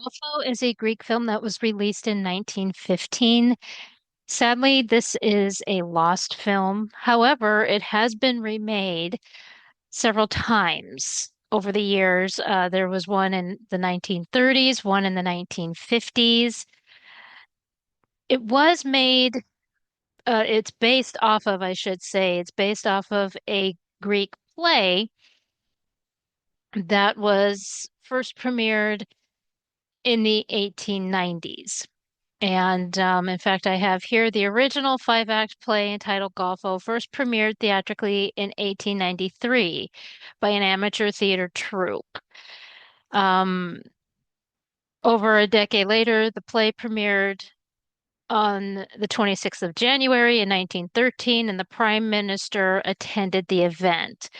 Golfo is a Greek film that was released in 1915. Sadly, this is a lost film. However, it has been remade several times over the years. There was one in the 1930s, one in the 1950s. It was made, it's based off of, I should say, it's based off of a Greek play that was first premiered in the 1890s. And in fact, I have here the original five-act play entitled Golfo first premiered theatrically in 1893 by an amateur theater troupe. Um, Over a decade later, the play premiered on the 26th of January in 1913, and the Prime Minister attended the event.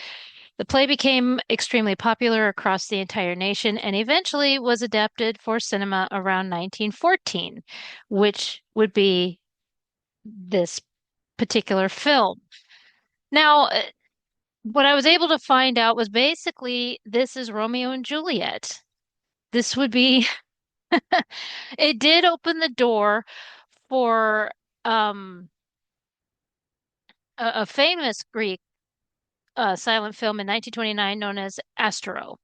The play became extremely popular across the entire nation and eventually was adapted for cinema around 1914, which would be this particular film. Now, what I was able to find out was basically this is Romeo and Juliet. This would be, it did open the door for um, a famous Greek silent film in 1929 known as Astro.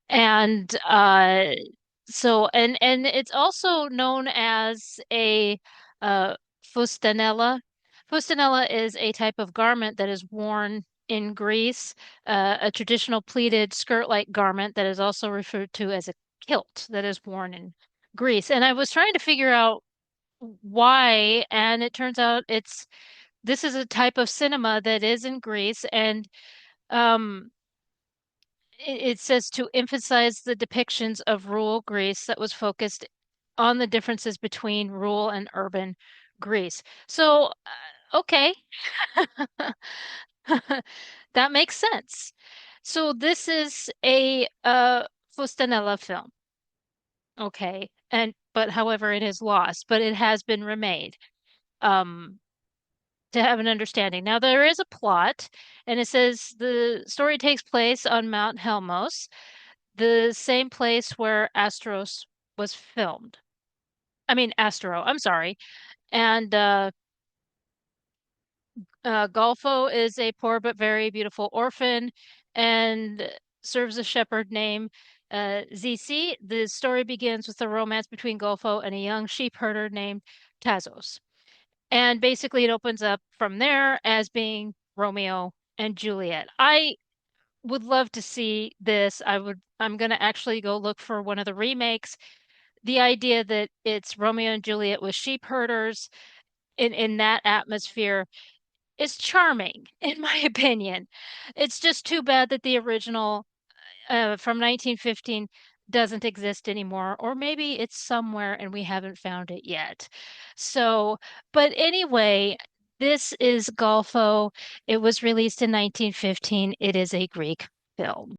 And and it's also known as a fustanella. Fustanella is a type of garment that is worn in Greece, a traditional pleated skirt-like garment that is also referred to as a kilt that is worn in Greece. And I was trying to figure out why, and it turns out this is a type of cinema that is in Greece, and um, it says to emphasize the depictions of rural Greece that was focused on the differences between rural and urban Greece. So, okay, that makes sense. So this is a Fustanella film, okay, and but however it is lost, but it has been remade. Um, to have an understanding. Now there is a plot, and it says the story takes place on Mount Helmos, the same place where Astros was filmed. I mean, Astro, I'm sorry. And Golfo is a poor but very beautiful orphan and serves a shepherd named ZC. The story begins with a romance between Golfo and a young sheep herder named Tasos. And basically, it opens up from there as being Romeo and Juliet. I would love to see this. I'm going to actually go look for one of the remakes. The idea that it's Romeo and Juliet with sheep herders in that atmosphere is charming, in my opinion. It's just too bad that the original from 1915 doesn't exist anymore, or maybe it's somewhere and we haven't found it yet. So, but anyway, this is Golfo. It was released in 1915. It is a Greek film.